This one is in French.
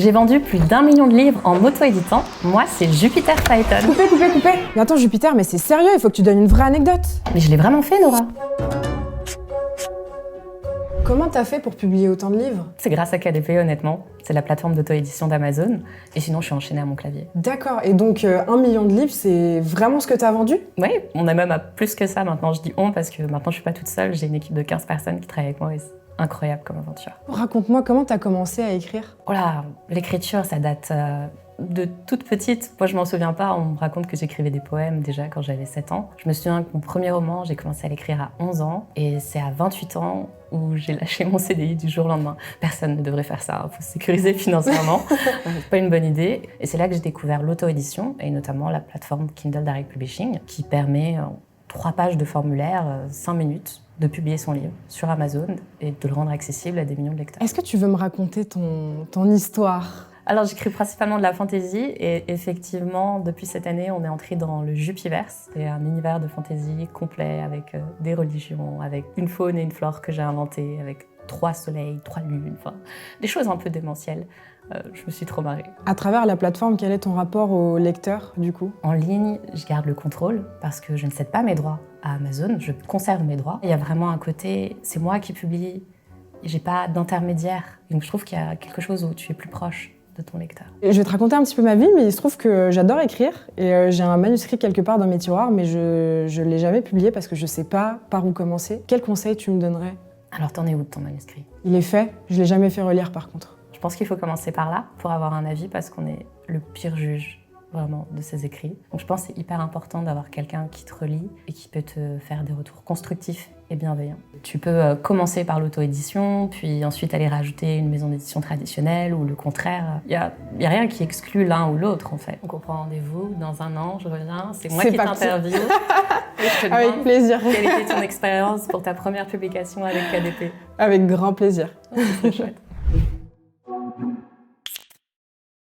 J'ai vendu plus d'1 million de livres en m'auto-éditant. Moi, c'est Jupiter Phaeton. Coupé. Mais attends, Jupiter, mais c'est sérieux, il faut que tu donnes une vraie anecdote. Mais je l'ai vraiment fait, Nora. Comment t'as fait pour publier autant de livres? C'est grâce à KDP, honnêtement. C'est la plateforme d'auto-édition d'Amazon. Et sinon, je suis enchaînée à mon clavier. D'accord, et donc 1 million de livres, c'est vraiment ce que t'as vendu? Oui, on est même à plus que ça maintenant. Je dis on parce que maintenant, je suis pas toute seule. J'ai une équipe de 15 personnes qui travaillent avec moi et c'est incroyable comme aventure. Raconte-moi comment t'as commencé à écrire. Oh là, l'écriture, ça date de toute petite. Moi, je m'en souviens pas. On me raconte que j'écrivais des poèmes déjà quand j'avais 7 ans. Je me souviens que mon premier roman, j'ai commencé à l'écrire à 11 ans. Et c'est à 28 ans où j'ai lâché mon CDI du jour au lendemain. Personne ne devrait faire ça. Il faut se sécuriser financièrement. C'est pas une bonne idée. Et c'est là que j'ai découvert l'auto-édition et notamment la plateforme Kindle Direct Publishing qui permet 3 pages de formulaire, 5 minutes, de publier son livre sur Amazon et de le rendre accessible à des millions de lecteurs. Est-ce que tu veux me raconter ton histoire? Alors, j'écris principalement de la fantasy et effectivement, depuis cette année, on est entré dans le Jupiverse. C'est un univers de fantasy complet avec des religions, avec une faune et une flore que j'ai inventées, avec 3 soleils, 3 lunes, enfin, des choses un peu démentielles. Je me suis trop marrée. À travers la plateforme, quel est ton rapport au lecteur, du coup? En ligne, je garde le contrôle parce que je ne cède pas mes droits à Amazon, je conserve mes droits. Il y a vraiment un côté, c'est moi qui publie, j'ai pas d'intermédiaire. Donc je trouve qu'il y a quelque chose où tu es plus proche de ton lecteur. Je vais te raconter un petit peu ma vie, mais il se trouve que j'adore écrire et j'ai un manuscrit quelque part dans mes tiroirs, mais je l'ai jamais publié parce que je sais pas par où commencer. Quel conseil tu me donnerais? Alors t'en es où de ton manuscrit? Il est fait, je l'ai jamais fait relire par contre. Je pense qu'il faut commencer par là pour avoir un avis parce qu'on est le pire juge vraiment de ses écrits. Donc je pense que c'est hyper important d'avoir quelqu'un qui te relit et qui peut te faire des retours constructifs et bienveillants. Tu peux commencer par l'auto-édition, puis ensuite aller rajouter une maison d'édition traditionnelle ou le contraire. Il y a rien qui exclut l'un ou l'autre en fait. Donc on prend rendez-vous, dans 1 an, je reviens, c'est moi qui t'interviewe. Avec plaisir. Quelle était ton expérience pour ta première publication avec KDP? Avec grand plaisir. C'est chouette.